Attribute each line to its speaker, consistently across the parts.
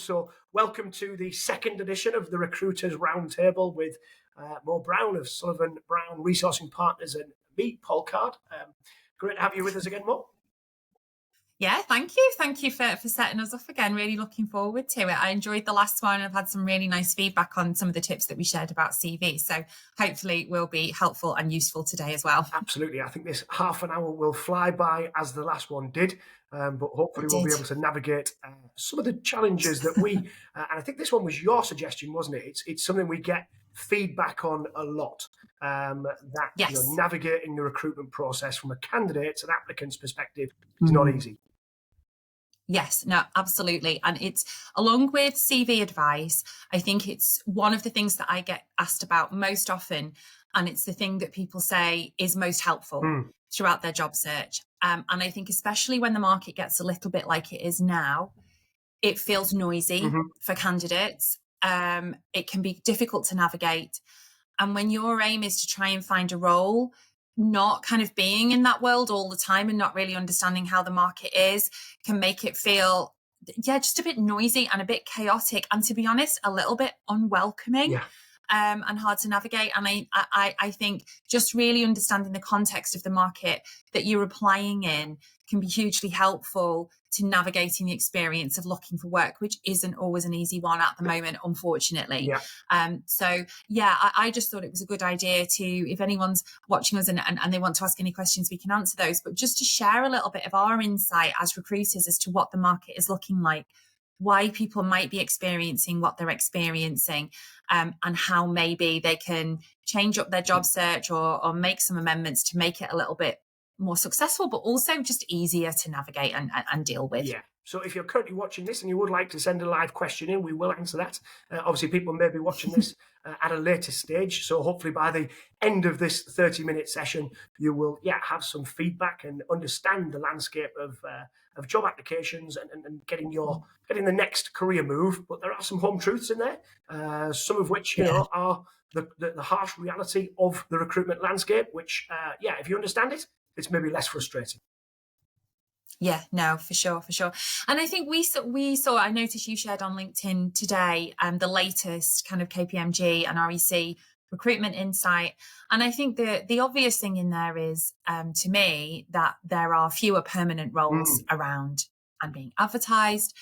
Speaker 1: So welcome to the second edition of the Recruiters Roundtable with Mo Brown of Sullivan Brown Resourcing Partners and me, Paul Card. Great to have you with us again, Mo.
Speaker 2: Yeah, thank you. Thank you for setting us up again. Really looking forward to it. I enjoyed the last one. I've had some really nice feedback on some of the tips that we shared about CV. So hopefully will be helpful and useful today as well.
Speaker 1: Absolutely. I think this half an hour will fly by as the last one did. But hopefully we'll be able to navigate some of the challenges that we, and I think this one was your suggestion, wasn't it? It's something we get feedback on a lot, that
Speaker 2: Yes.
Speaker 1: Navigating the recruitment process from a candidate's and applicant's perspective is not easy.
Speaker 2: Yes, no, absolutely. And it's along with CV advice, I think it's one of the things that I get asked about most often. And it's the thing that people say is most helpful throughout their job search. And I think especially when the market gets a little bit like it is now, it feels noisy for candidates. It can be difficult to navigate. And when your aim is to try and find a role, not kind of being in that world all the time and not really understanding how the market is can make it feel, just a bit noisy and a bit chaotic. And to be honest, a little bit unwelcoming.
Speaker 1: Yeah.
Speaker 2: And hard to navigate. And I think just really understanding the context of the market that you're applying in can be hugely helpful to navigating the experience of looking for work, which isn't always an easy one at the moment, unfortunately.
Speaker 1: Yeah.
Speaker 2: I just thought it was a good idea to, if anyone's watching us and they want to ask any questions, we can answer those, but just to share a little bit of our insight as recruiters as to what the market is looking like, why people might be experiencing what they're experiencing, and how maybe they can change up their job search or make some amendments to make it a little bit more successful, but also just easier to navigate and deal with.
Speaker 1: Yeah. So if you're currently watching this and you would like to send a live question in, we will answer that. Obviously, people may be watching this at a later stage. So hopefully by the end of this 30-minute session, you will have some feedback and understand the landscape of job applications and getting the next career move. But there are some home truths in there, some of which are the harsh reality of the recruitment landscape, which, if you understand it, it's maybe less frustrating.
Speaker 2: Yeah, no, for sure. And I think we saw, I noticed you shared on LinkedIn today, the latest kind of KPMG and REC recruitment insight. And I think the obvious thing in there is, to me, that there are fewer permanent roles around and being advertised.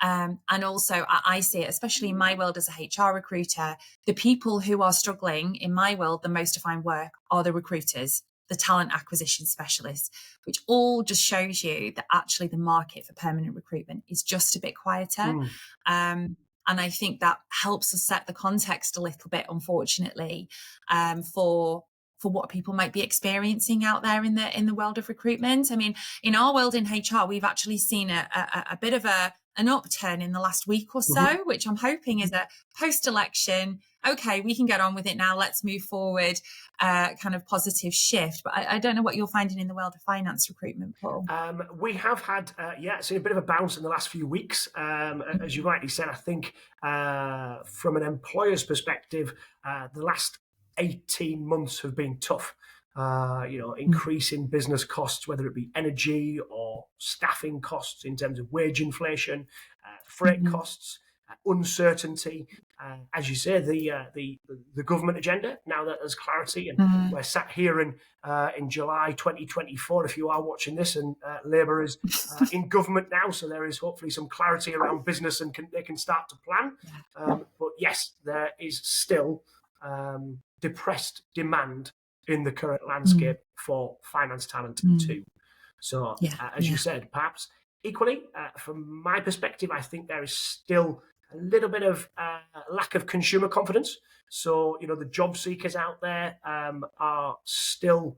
Speaker 2: And also I see it, especially in my world as a HR recruiter, the people who are struggling in my world the most to find work are the recruiters, the talent acquisition specialists, which all just shows you that actually the market for permanent recruitment is just a bit quieter. And I think that helps us set the context a little bit, unfortunately, for what people might be experiencing out there in the world of recruitment. I mean, in our world in HR, we've actually seen a bit of an upturn in the last week or so, which I'm hoping is a post-election, okay, we can get on with it now, let's move forward, kind of positive shift. But I don't know what you're finding in the world of finance recruitment, Paul.
Speaker 1: We have had, seen a bit of a bounce in the last few weeks. As you rightly said, I think from an employer's perspective, the last 18 months have been tough. Increase in business costs, whether it be energy or staffing costs in terms of wage inflation, freight costs, uncertainty. As you say, the government agenda, now that there's clarity, and we're sat here in July 2024, if you are watching this, and Labour is in government now, so there is hopefully some clarity around business and they can start to plan. But yes, there is still depressed demand in the current landscape for finance talent too. So as you said, perhaps equally, from my perspective, I think there is still a little bit of lack of consumer confidence. So, the job seekers out there are still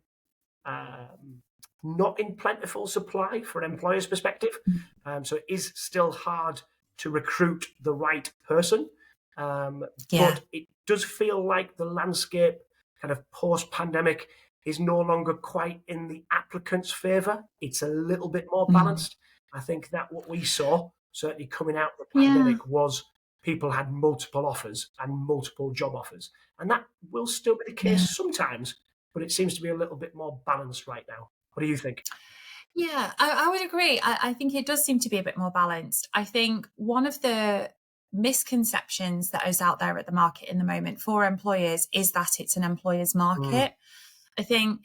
Speaker 1: not in plentiful supply from an employer's perspective. So it is still hard to recruit the right person. But it does feel like the landscape kind of post-pandemic is no longer quite in the applicant's favour. It's a little bit more balanced. I think that what we saw, certainly coming out of the pandemic, was people had multiple offers and multiple job offers. And that will still be the case sometimes, but it seems to be a little bit more balanced right now. What do you think?
Speaker 2: Yeah, I would agree. I think it does seem to be a bit more balanced. I think one of the misconceptions that is out there at the market in the moment for employers is that it's an employer's market. I think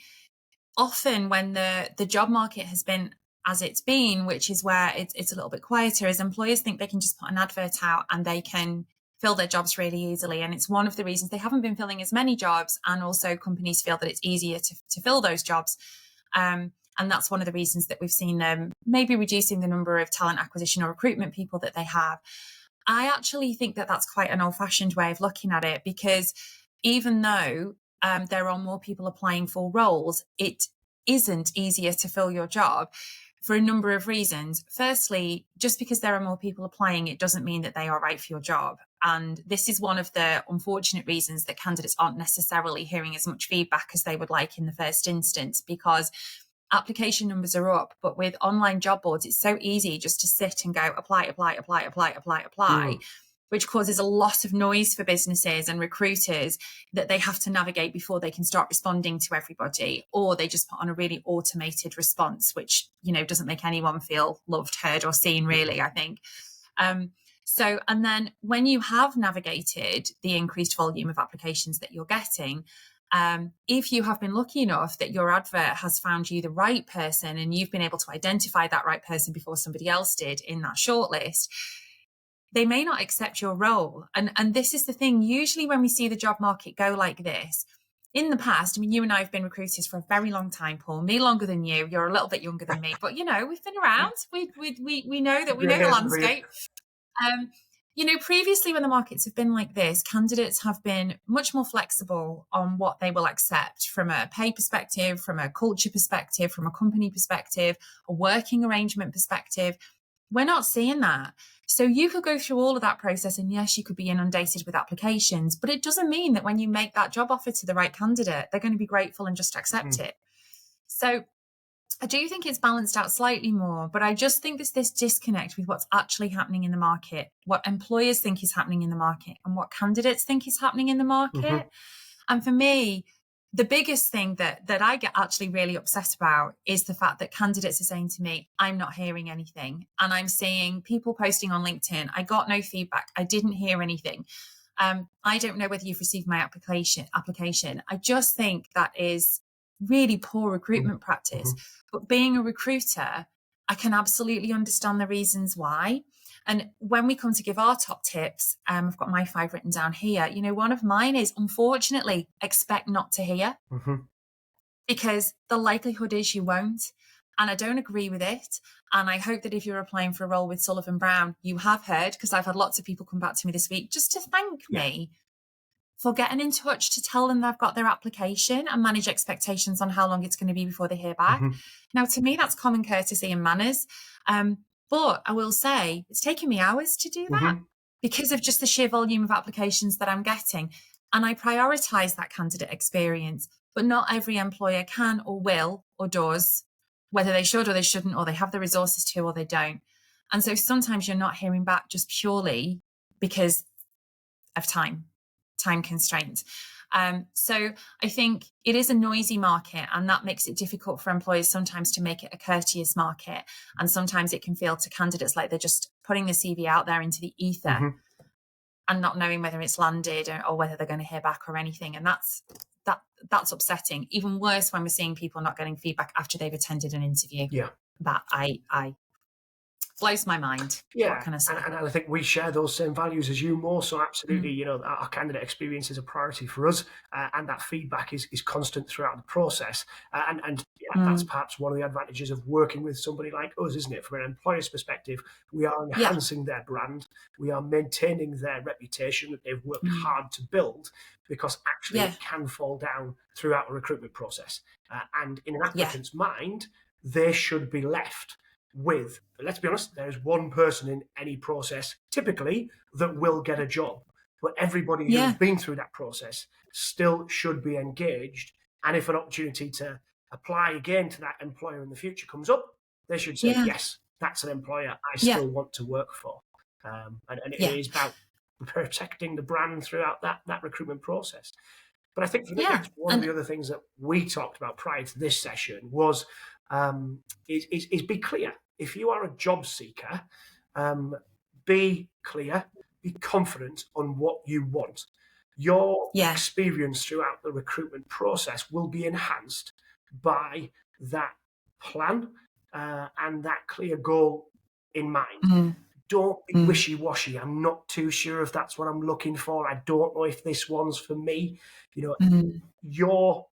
Speaker 2: often when the job market has been as it's been, which is where it's a little bit quieter, is employers think they can just put an advert out and they can fill their jobs really easily. And it's one of the reasons they haven't been filling as many jobs. And also companies feel that it's easier to fill those jobs. And that's one of the reasons that we've seen them maybe reducing the number of talent acquisition or recruitment people that they have. I actually think that that's quite an old-fashioned way of looking at it, because even though there are more people applying for roles, it isn't easier to fill your job for a number of reasons. Firstly, just because there are more people applying, it doesn't mean that they are right for your job. And this is one of the unfortunate reasons that candidates aren't necessarily hearing as much feedback as they would like in the first instance, because application numbers are up. But with online job boards, it's so easy just to sit and go apply, which causes a lot of noise for businesses and recruiters that they have to navigate before they can start responding to everybody, or they just put on a really automated response, which, doesn't make anyone feel loved, heard, or seen, really, I think. And then when you have navigated the increased volume of applications that you're getting, if you have been lucky enough that your advert has found you the right person and you've been able to identify that right person before somebody else did in that shortlist, they may not accept your role. And this is the thing. Usually when we see the job market go like this, in the past, you and I have been recruiters for a very long time, Paul, me longer than you. You're a little bit younger than me, but, we've been around. We know that we know the landscape. Previously when the markets have been like this, candidates have been much more flexible on what they will accept from a pay perspective, from a culture perspective, from a company perspective, a working arrangement perspective. We're not seeing that. So you could go through all of that process, and yes, you could be inundated with applications, but it doesn't mean that when you make that job offer to the right candidate, they're going to be grateful and just accept it. So I do think it's balanced out slightly more, but I just think there's this disconnect with what's actually happening in the market, what employers think is happening in the market, and what candidates think is happening in the market. And for me, the biggest thing that I get actually really upset about is the fact that candidates are saying to me, I'm not hearing anything. And I'm seeing people posting on LinkedIn, I got no feedback. I didn't hear anything. I don't know whether you've received my application. I just think that is really poor recruitment practice. But being a recruiter, I can absolutely understand the reasons why. And when we come to give our top tips, I've got my 5 written down here. One of mine is, unfortunately, expect not to hear, because the likelihood is you won't. And I don't agree with it. And I hope that if you're applying for a role with Sullivan Brown, you have heard, because I've had lots of people come back to me this week just to thank me for getting in touch to tell them they've got their application and manage expectations on how long it's going to be before they hear back. Now, to me, that's common courtesy and manners. But I will say it's taken me hours to do that because of just the sheer volume of applications that I'm getting. And I prioritise that candidate experience, but not every employer can or will or does, whether they should or they shouldn't, or they have the resources to or they don't. And so sometimes you're not hearing back just purely because of time constraints. So I think it is a noisy market, and that makes it difficult for employers sometimes to make it a courteous market. And sometimes it can feel to candidates like they're just putting the CV out there into the ether and not knowing whether it's landed or whether they're going to hear back or anything. And that's upsetting. Even worse when we're seeing people not getting feedback after they've attended an interview. That I blows my mind.
Speaker 1: Yeah,
Speaker 2: what can I say?
Speaker 1: And I think we share those same values as you more. So absolutely, our candidate experience is a priority for us, and that feedback is constant throughout the process. That's perhaps one of the advantages of working with somebody like us, isn't it? From an employer's perspective, we are enhancing their brand, we are maintaining their reputation that they've worked hard to build, because actually it can fall down throughout a recruitment process. And in an applicant's mind, they should be left with, let's be honest, there's one person in any process typically that will get a job, but everybody who's been through that process still should be engaged. And if an opportunity to apply again to that employer in the future comes up, they should say, yes, that's an employer I still want to work for. And it is about protecting the brand throughout that recruitment process. But I think for me, that's one of the other things that we talked about prior to this session was is be clear. If you are a job seeker, be clear, be confident on what you want. Your
Speaker 2: Yeah.
Speaker 1: experience throughout the recruitment process will be enhanced by that plan and that clear goal in mind.
Speaker 2: Mm.
Speaker 1: Don't be
Speaker 2: Mm.
Speaker 1: wishy-washy. I'm not too sure if that's what I'm looking for. I don't know if this one's for me. Your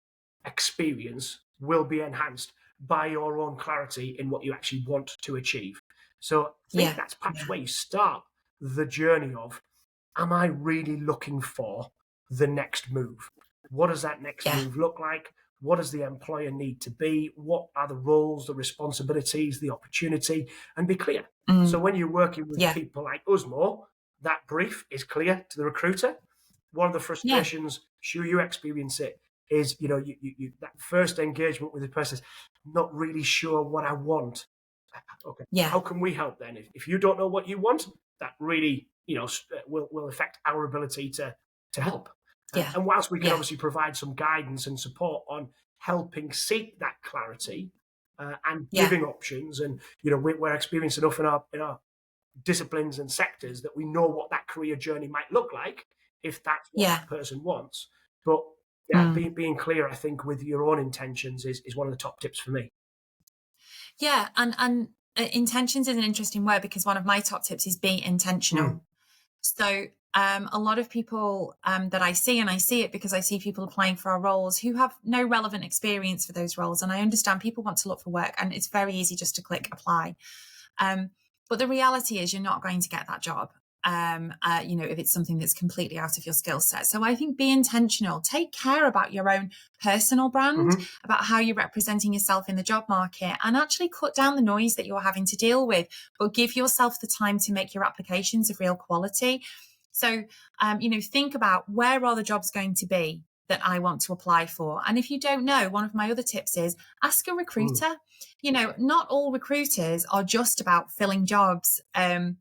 Speaker 1: experience will be enhanced by your own clarity in what you actually want to achieve. So I think that's perhaps where you start the journey of, am I really looking for the next move? What does that next move look like? What does the employer need to be? What are the roles, the responsibilities, the opportunity? And be clear. So when you're working with people like Usmo, that brief is clear to the recruiter. One of the frustrations, sure you experience it, is you that first engagement with the person is not really sure what I want. Okay, how can we help then? If you don't know what you want, that really will affect our ability to help. And whilst we can obviously provide some guidance and support on helping seek that clarity and giving options, and we're experienced enough in our disciplines and sectors that we know what that career journey might look like if that's what that person wants. But being clear, I think, with your own intentions is one of the top tips for me.
Speaker 2: Yeah, and intentions is an interesting word, because one of my top tips is be intentional. So a lot of people that I see, and I see it because I see people applying for our roles who have no relevant experience for those roles. And I understand people want to look for work, and it's very easy just to click apply. But the reality is you're not going to get that job. If it's something that's completely out of your skill set. So I think be intentional, take care about your own personal brand, about how you're representing yourself in the job market, and actually cut down the noise that you're having to deal with, but give yourself the time to make your applications of real quality. So, think about, where are the jobs going to be that I want to apply for? And if you don't know, one of my other tips is ask a recruiter. Not all recruiters are just about filling jobs, and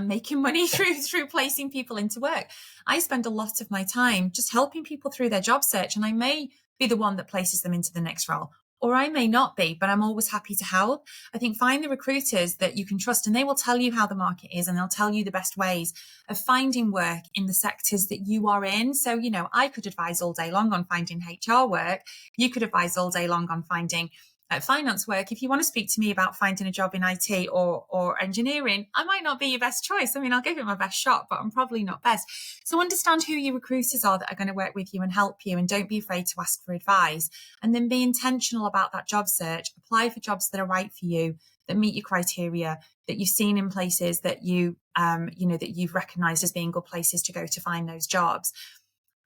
Speaker 2: making money through placing people into work. I spend a lot of my time just helping people through their job search, and I may be the one that places them into the next role, or I may not be, but I'm always happy to help. I think find the recruiters that you can trust, and they will tell you how the market is, and they'll tell you the best ways of finding work in the sectors that you are in. So, I could advise all day long on finding HR work. You could advise all day long on finding finance work. If you want to speak to me about finding a job in IT or engineering, I might not be your best choice. I mean, I'll give it my best shot, but I'm probably not best. So understand who your recruiters are that are going to work with you and help you, and don't be afraid to ask for advice. And then be intentional about that job search. Apply for jobs that are right for you, that meet your criteria, that you've seen in places that that you've recognized as being good places to go to find those jobs.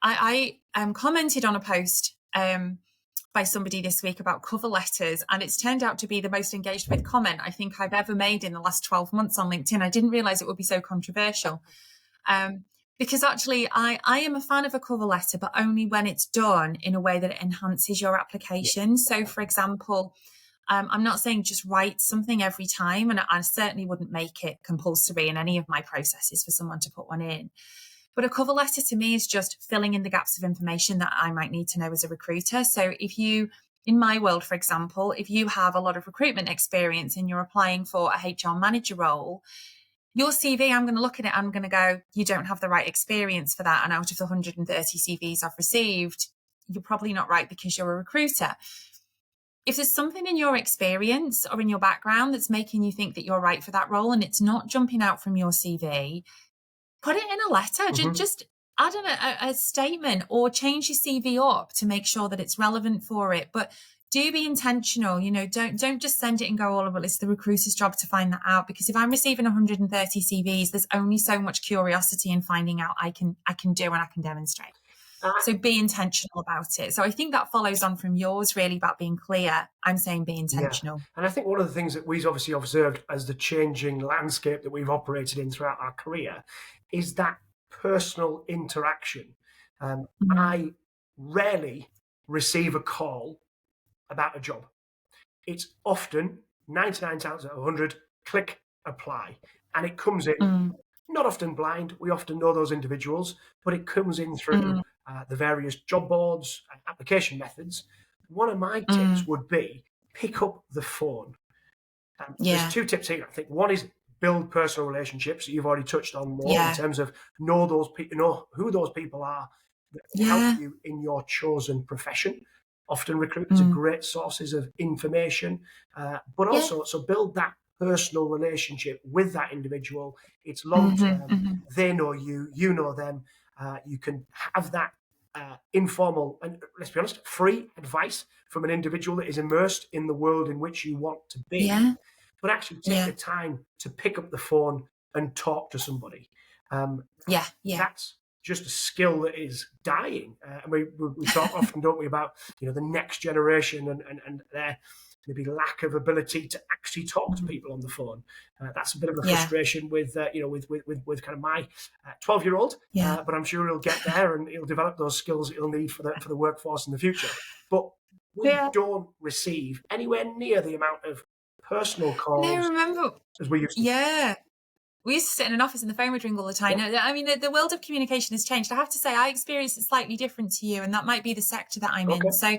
Speaker 2: I commented on a post by somebody this week about cover letters, and it's turned out to be the most engaged with comment I think I've ever made in the last 12 months on LinkedIn. I didn't realize it would be so controversial, because actually I am a fan of a cover letter, but only when it's done in a way that it enhances your application. So for example, I'm not saying just write something every time, and I certainly wouldn't make it compulsory in any of my processes for someone to put one in. But a cover letter to me is just filling in the gaps of information that I might need to know as a recruiter. So if you, in my world, for example, if you have a lot of recruitment experience and you're applying for a HR manager role, your CV, I'm going to look at it, I'm going to go, you don't have the right experience for that. And out of the 130 CVs I've received, you're probably not right because you're a recruiter. If there's something in your experience or in your background that's making you think that you're right for that role and it's not jumping out from your CV, put it in a letter. Just add a statement, or change your CV up to make sure that it's relevant for it. But do be intentional. Don't just send it and go, well, it's the recruiter's job to find that out. Because if I'm receiving 130 CVs, there's only so much curiosity in finding out I can do and I can demonstrate. So be intentional about it. So I think that follows on from yours, really, about being clear. I'm saying be intentional.
Speaker 1: Yeah. And I think one of the things that we've obviously observed as the changing landscape that we've operated in throughout our career is that personal interaction. I rarely receive a call about a job. It's often 99 times out of 100, click, apply. And it comes in, not often blind. We often know those individuals, but it comes in through the various job boards and application methods. One of my tips would be pick up the phone. There's two tips here. I think one is build personal relationships that you've already touched on more in
Speaker 2: Yeah.
Speaker 1: terms of know those people, know who those people are that can help
Speaker 2: Yeah.
Speaker 1: you in your chosen profession. Often recruiters are
Speaker 2: Mm.
Speaker 1: great sources of information, but
Speaker 2: Yeah.
Speaker 1: also so build that personal relationship with that individual. It's long
Speaker 2: Mm-hmm,
Speaker 1: term.
Speaker 2: mm-hmm.
Speaker 1: They know you, you know them. You can have that informal and, let's be honest, free advice from an individual that is immersed in the world in which you want to be,
Speaker 2: Yeah.
Speaker 1: but actually take
Speaker 2: Yeah.
Speaker 1: the time to pick up the phone and talk to somebody.
Speaker 2: Yeah. Yeah.
Speaker 1: That's just a skill that is dying. And we talk often, don't we, about the next generation and their maybe lack of ability to actually talk to
Speaker 2: Mm-hmm.
Speaker 1: people on the phone. That's a bit of a
Speaker 2: Yeah.
Speaker 1: frustration with with kind of my 12-year-old.
Speaker 2: Yeah.
Speaker 1: But I'm sure he'll get there and he'll develop those skills that he'll need for the workforce in the future. But we
Speaker 2: Yeah.
Speaker 1: don't receive anywhere near the amount of personal
Speaker 2: No,
Speaker 1: calls
Speaker 2: remember.
Speaker 1: as we used to.
Speaker 2: Yeah. We used to sit in an office and the phone would ring all the time.
Speaker 1: Yeah.
Speaker 2: I mean, the world of communication has changed. I have to say, I experience it slightly different to you, and that might be the sector that I'm
Speaker 1: Okay.
Speaker 2: in. So,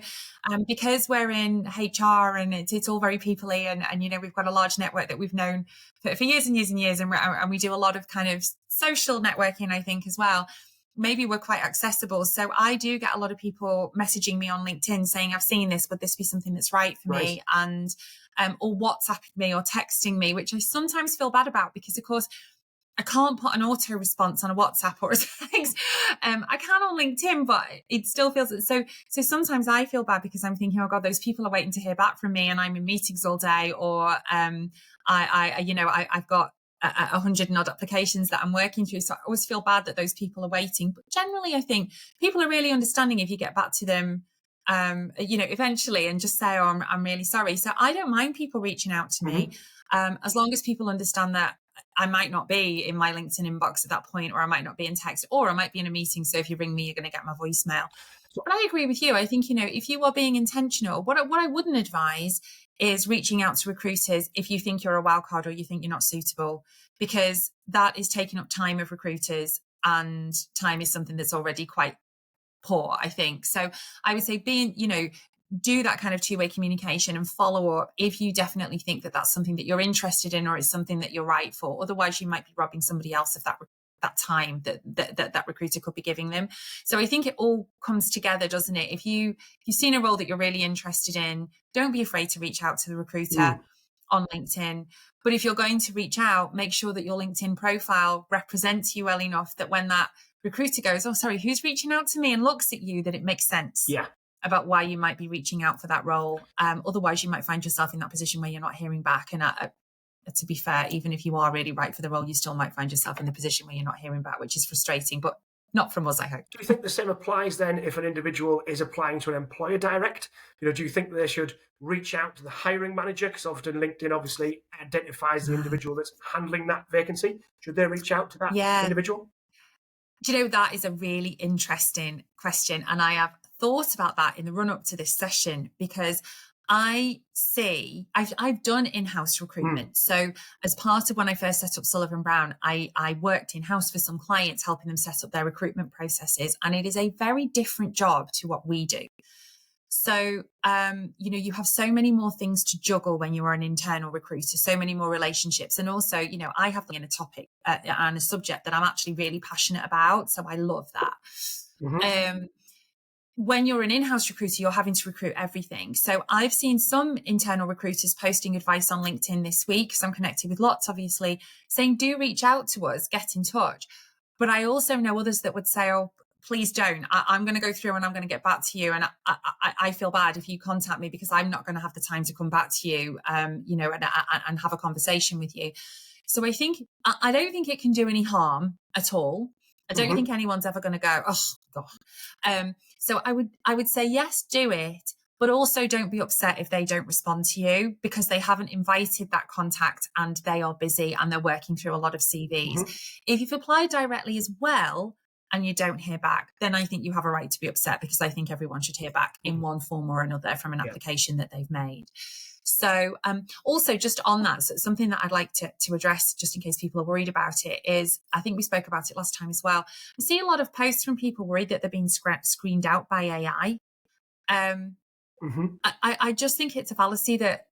Speaker 2: because we're in HR and it's all very people-y, and we've got a large network that we've known for years and years and years, and we do a lot of kind of social networking, I think, as well. Maybe we're quite accessible. So I do get a lot of people messaging me on LinkedIn saying, I've seen this, would this be something that's right for me? And or WhatsApping me or texting me, which I sometimes feel bad about because, of course, I can't put an auto response on a WhatsApp or a text. I can on LinkedIn, but it still feels so. So sometimes I feel bad because I'm thinking, oh God, those people are waiting to hear back from me, and I'm in meetings all day, or I've got 100 and odd applications that I'm working through. So I always feel bad that those people are waiting. But generally, I think people are really understanding if you get back to them eventually and just say, oh, I'm really sorry. So I don't mind people reaching out to me, as long as people understand that I might not be in my LinkedIn inbox at that point, or I might not be in text, or I might be in a meeting. So if you ring me, you're going to get my voicemail. But I agree with you. I think, if you are being intentional, what I wouldn't advise is reaching out to recruiters if you think you're a wild card or you think you're not suitable, because that is taking up time of recruiters, and time is something that's already quite poor, I think. So I would say do that kind of two-way communication and follow up if you definitely think that that's something that you're interested in or it's something that you're right for. Otherwise, you might be robbing somebody else of that time that recruiter could be giving them. So I think it all comes together, doesn't it? If you've seen a role that you're really interested in, don't be afraid to reach out to the recruiter on LinkedIn. But if you're going to reach out, make sure that your LinkedIn profile represents you well enough that when that recruiter goes, oh, sorry, who's reaching out to me, and looks at you, that it makes sense about why you might be reaching out for that role. Otherwise, you might find yourself in that position where you're not hearing back. And to be fair, even if you are really right for the role, you still might find yourself in the position where you're not hearing back, which is frustrating, but not from us, I hope.
Speaker 1: Do you think the same applies then if an individual is applying to an employer direct? Do you think they should reach out to the hiring manager? Because often LinkedIn obviously identifies the individual that's handling that vacancy. Should they reach out to that individual?
Speaker 2: Do you know, that is a really interesting question. And I have thought about that in the run up to this session, because I've done in-house recruitment. So as part of when I first set up Sullivan Brown, I worked in-house for some clients, helping them set up their recruitment processes. And it is a very different job to what we do. So, you have so many more things to juggle when you are an internal recruiter, so many more relationships. And also, I have in a topic and a subject that I'm actually really passionate about. So I love that. When you're an in-house recruiter, you're having to recruit everything. So I've seen some internal recruiters posting advice on LinkedIn this week, because I'm connected with lots, obviously, saying, do reach out to us, get in touch. But I also know others that would say, oh, please don't. I'm going to go through and I'm going to get back to you. And I feel bad if you contact me, because I'm not going to have the time to come back to you, and have a conversation with you. So I don't think it can do any harm at all. I don't think anyone's ever going to go, oh, God. So I would say, yes, do it, but also don't be upset if they don't respond to you, because they haven't invited that contact and they are busy and they're working through a lot of CVs. If you've applied directly as well and you don't hear back, then I think you have a right to be upset, because I think everyone should hear back in one form or another from an application that they've made. So also just on that, so something that I'd like to address, just in case people are worried about it, is, I think we spoke about it last time as well, I see a lot of posts from people worried that they're being screened out by AI. I just think it's a fallacy that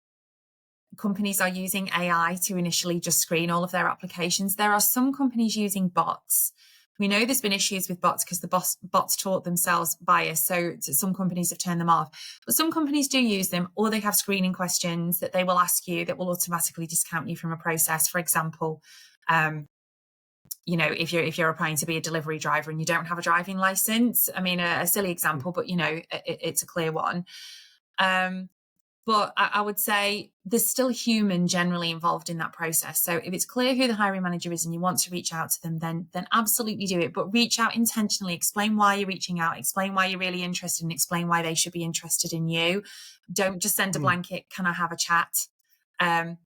Speaker 2: companies are using AI to initially just screen all of their applications. There are some companies using bots. We know there's been issues with bots because the bots taught themselves bias. So some companies have turned them off. But some companies do use them, or they have screening questions that they will ask you that will automatically discount you from a process. For example, if you're applying to be a delivery driver and you don't have a driving license. I mean, a silly example, but it's a clear one. But I would say there's still human generally involved in that process. So if it's clear who the hiring manager is and you want to reach out to them, then absolutely do it. But reach out intentionally, explain why you're reaching out, explain why you're really interested, and explain why they should be interested in you. Don't just send a blanket, can I have a chat?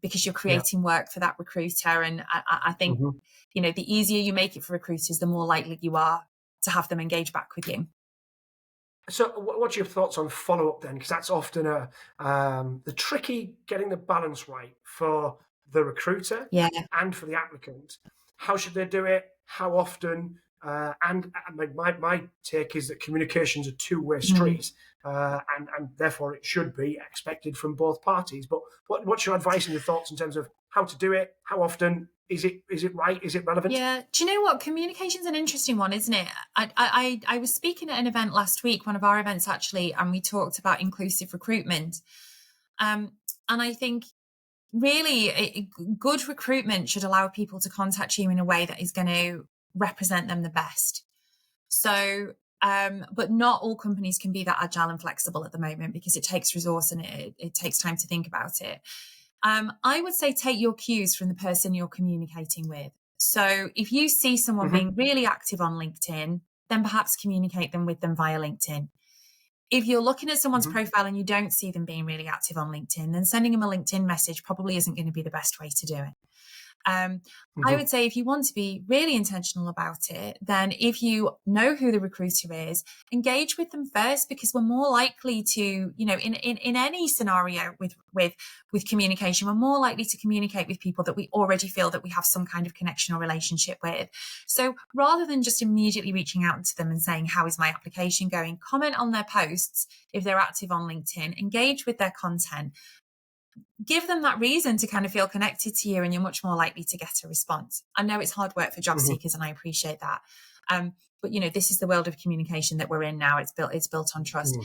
Speaker 2: Because you're creating work for that recruiter. And I think, the easier you make it for recruiters, the more likely you are to have them engage back with you.
Speaker 1: So what's your thoughts on follow-up then? Because that's often the tricky getting the balance right for the recruiter and for the applicant. How should they do it? How often? And my take is that communication's a two-way street, and therefore it should be expected from both parties. But what's your advice and your thoughts in terms of how to do it? How often? Is it right? Is it relevant?
Speaker 2: Yeah. Do you know what? Communication's an interesting one, isn't it? I was speaking at an event last week, one of our events actually, and we talked about inclusive recruitment. And I think really good recruitment should allow people to contact you in a way that is going to represent them the best. So, but not all companies can be that agile and flexible at the moment because it takes resource and it takes time to think about it. I would say take your cues from the person you're communicating with. So if you see someone being really active on LinkedIn, then perhaps communicate with them via LinkedIn. If you're looking at someone's profile and you don't see them being really active on LinkedIn, then sending them a LinkedIn message probably isn't going to be the best way to do it. I would say if you want to be really intentional about it, then if you know who the recruiter is, engage with them first, because we're more likely to, in any scenario with communication, we're more likely to communicate with people that we already feel that we have some kind of connection or relationship with. So rather than just immediately reaching out to them and saying, how is my application going? Comment on their posts if they're active on LinkedIn, engage with their content. Give them that reason to kind of feel connected to you, and you're much more likely to get a response. I know it's hard work for job seekers, and I appreciate that. But this is the world of communication that we're in now. It's built on trust.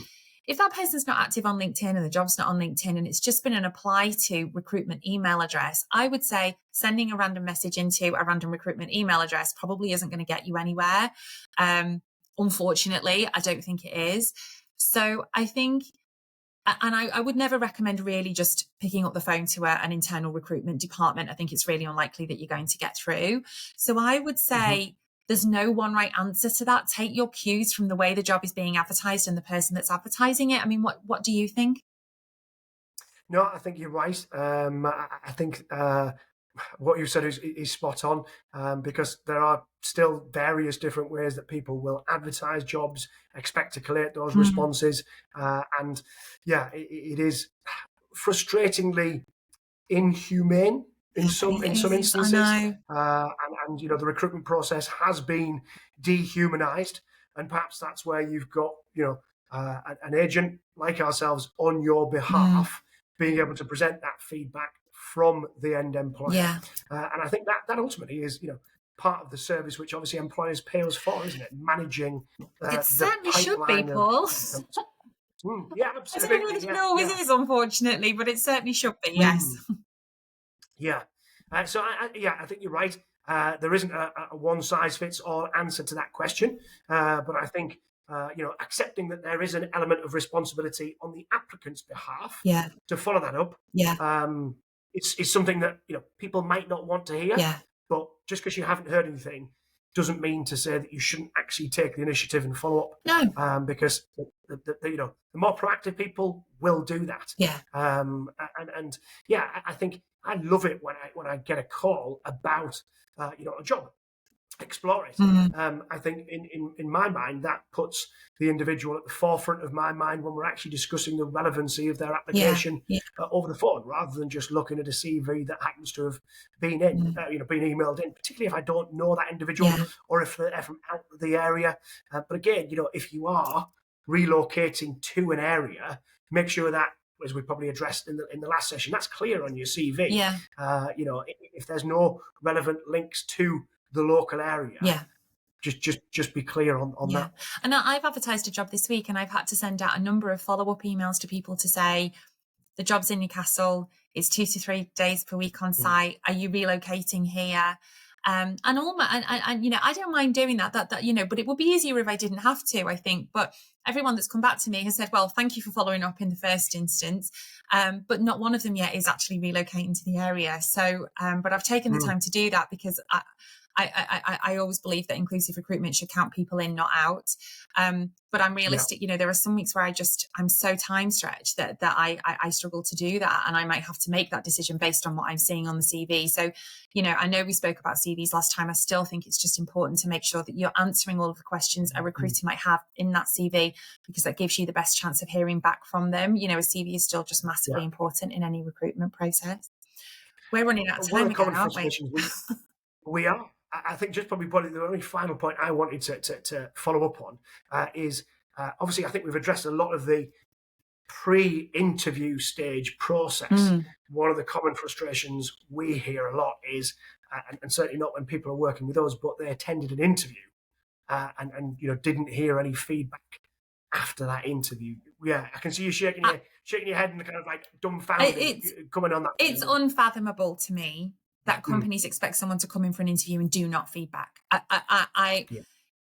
Speaker 2: If that person's not active on LinkedIn and the job's not on LinkedIn and it's just been an apply to recruitment email address, I would say sending a random message into a random recruitment email address probably isn't going to get you anywhere. Unfortunately, I don't think it is. So I think, and I would never recommend really just picking up the phone to an internal recruitment department. I think it's really unlikely that you're going to get through. So I would say there's no one right answer to that. Take your cues from the way the job is being advertised and the person that's advertising it. I mean, what do you think?
Speaker 1: No, I think you're right. I think what you said is spot on, because there are still various different ways that people will advertise jobs, expect to collate those responses, and it is frustratingly inhumane in some instances, and the recruitment process has been dehumanized, and perhaps that's where you've got an agent like ourselves on your behalf being able to present that feedback from the end employer. And I think that ultimately is, part of the service which obviously employers pay us for, isn't it? Managing
Speaker 2: it certainly should be, Paul.
Speaker 1: Yeah, absolutely.
Speaker 2: I don't know if it always is, unfortunately, but it certainly should be, yes.
Speaker 1: Yeah. So I think you're right. There isn't a one-size-fits-all answer to that question, but I think accepting that there is an element of responsibility on the applicant's behalf to follow that up. It's something that people might not want to hear, but just because you haven't heard anything doesn't mean to say that you shouldn't actually take the initiative and follow up.
Speaker 2: No,
Speaker 1: because the more proactive people will do that. I think I love it when I get a call about a job. Explore it. I think in my mind that puts the individual at the forefront of my mind when we're actually discussing the relevancy of their application over the phone, rather than just looking at a CV that happens to have been been emailed in, particularly if I don't know that individual or if they're from out of the area. But again, if you are relocating to an area, make sure that as we probably addressed in the last session, that's clear on your CV.
Speaker 2: Yeah.
Speaker 1: If there's no relevant links to the local area,
Speaker 2: Yeah.
Speaker 1: just be clear on that.
Speaker 2: And I've advertised a job this week, and I've had to send out a number of follow-up emails to people to say, the job's in Newcastle, it's 2 to 3 days per week on site. Are you relocating here? And I don't mind doing that, but it would be easier if I didn't have to, I think. But everyone that's come back to me has said, well, thank you for following up in the first instance. But not one of them yet is actually relocating to the area. So, but I've taken the time to do that because I always believe that inclusive recruitment should count people in, not out. But I'm realistic. There are some weeks where I'm so time stretched that I struggle to do that, and I might have to make that decision based on what I'm seeing on the CV. So, I know we spoke about CVs last time. I still think it's just important to make sure that you're answering all of the questions a recruiter might have in that CV, because that gives you the best chance of hearing back from them. A CV is still just massively important in any recruitment process. We're running out of time again, aren't we?
Speaker 1: We are. I think just probably the only final point I wanted to follow up on is obviously I think we've addressed a lot of the pre-interview stage process. One of the common frustrations we hear a lot is, and certainly not when people are working with us, but they attended an interview and didn't hear any feedback after that interview. Yeah, I can see you shaking your head and kind of like dumbfounded coming on that.
Speaker 2: It's unfathomable to me that companies expect someone to come in for an interview and do not feedback.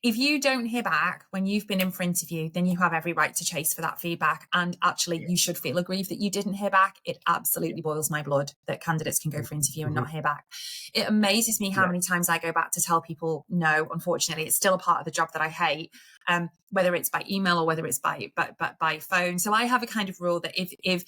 Speaker 2: If you don't hear back when you've been in for interview, then you have every right to chase for that feedback. And actually, you should feel aggrieved that you didn't hear back. It absolutely boils my blood that candidates can go for interview and not hear back. It amazes me how many times I go back to tell people, no, unfortunately, it's still a part of the job that I hate, whether it's by email or whether it's by phone. So I have a kind of rule that if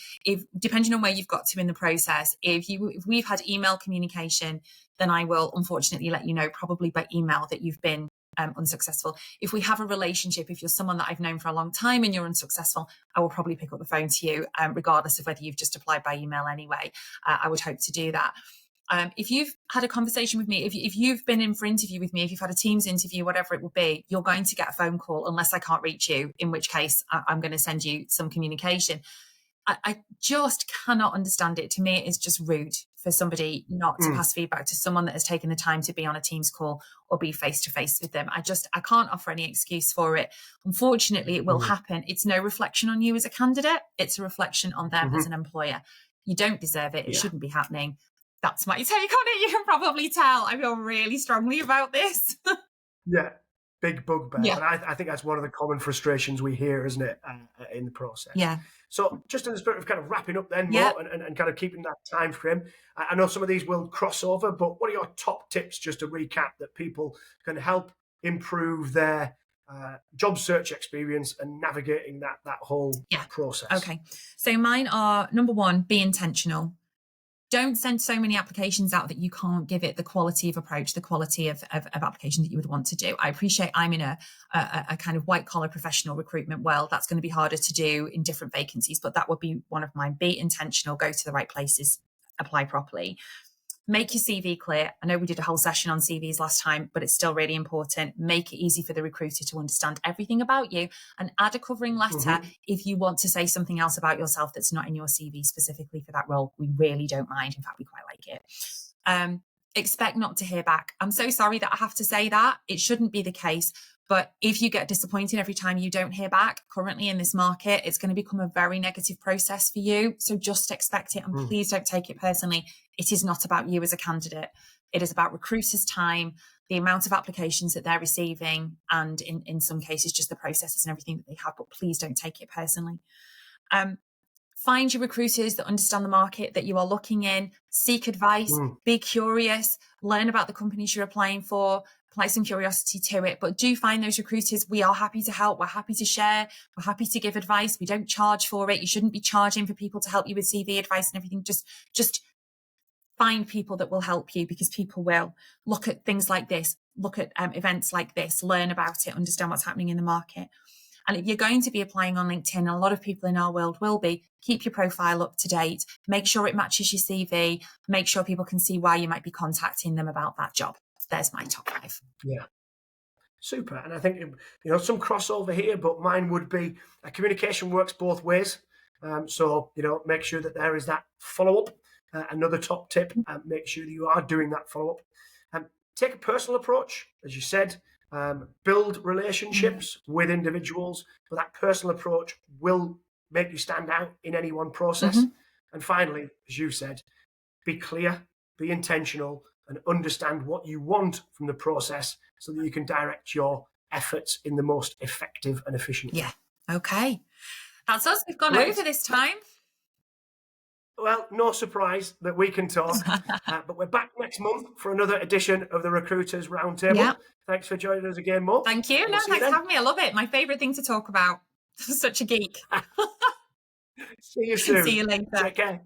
Speaker 2: depending on where you've got to in the process, if we've had email communication, then I will unfortunately let you know, probably by email, that you've been unsuccessful. If we have a relationship, if you're someone that I've known for a long time and you're unsuccessful, I will probably pick up the phone to you, regardless of whether you've just applied by email anyway. I would hope to do that. If you've had a conversation with me, if you've been in for interview with me, if you've had a Teams interview, whatever it will be, you're going to get a phone call unless I can't reach you, in which case I'm going to send you some communication. I just cannot understand it. To me, it is just rude for somebody not to pass feedback to someone that has taken the time to be on a Teams call or be face-to-face with them. I can't offer any excuse for it. Unfortunately, it will happen. It's no reflection on you as a candidate. It's a reflection on them as an employer. You don't deserve it. It shouldn't be happening. That's my take on it. You can probably tell I feel really strongly about this.
Speaker 1: Big bugbear. Yeah. And I think that's one of the common frustrations we hear, isn't it, in the process?
Speaker 2: Yeah.
Speaker 1: So just in the spirit of kind of wrapping up then, Mo, and kind of keeping that time frame, I know some of these will cross over, but what are your top tips, just to recap, that people can help improve their job search experience and navigating that whole process?
Speaker 2: Okay. So mine are, number one, be intentional. Don't send so many applications out that you can't give it the quality of approach, the quality of application that you would want to do. I appreciate I'm in a kind of white collar professional recruitment world. That's going to be harder to do in different vacancies, but that would be one of mine. Be intentional, go to the right places, apply properly. Make your CV clear. I know we did a whole session on CVs last time, but it's still really important. Make it easy for the recruiter to understand everything about you, and add a covering letter if you want to say something else about yourself that's not in your CV specifically for that role. We really don't mind. In fact, we quite like it. Expect not to hear back. I'm so sorry that I have to say that. It shouldn't be the case. But if you get disappointed every time you don't hear back, currently in this market, it's going to become a very negative process for you. So just expect it, and please don't take it personally. It is not about you as a candidate. It is about recruiters' time, the amount of applications that they're receiving, and in some cases, just the processes and everything that they have. But please don't take it personally. Find your recruiters that understand the market that you are looking in. Seek advice. Be curious. Learn about the companies you're applying for. Apply some curiosity to it, but do find those recruiters. We are happy to help. We're happy to share. We're happy to give advice. We don't charge for it. You shouldn't be charging for people to help you with CV advice and everything. Just find people that will help you, because people will. Look at things like this. Look at events like this. Learn about it. Understand what's happening in the market. And if you're going to be applying on LinkedIn, a lot of people in our world will be, keep your profile up to date. Make sure it matches your CV. Make sure people can see why you might be contacting them about that job. There's my top 5.
Speaker 1: Yeah. Super. And I think, some crossover here, but mine would be communication works both ways. So, make sure that there is that follow-up. Another top tip, make sure that you are doing that follow-up. Take a personal approach, as you said. Build relationships with individuals, but that personal approach will make you stand out in any one process. And finally, as you said, be clear, be intentional, and understand what you want from the process so that you can direct your efforts in the most effective and efficient way.
Speaker 2: Yeah. Okay. That's us. We've gone
Speaker 1: Great.
Speaker 2: over this time.
Speaker 1: Well, no surprise that we can talk, but we're back next month for another edition of the Recruiters Roundtable.
Speaker 2: Yeah.
Speaker 1: Thanks for joining us again, Mo.
Speaker 2: Thank you. No, thanks for having me. I love it. My favourite thing to talk about. Such a geek.
Speaker 1: See you soon.
Speaker 2: See you later.
Speaker 1: Take care.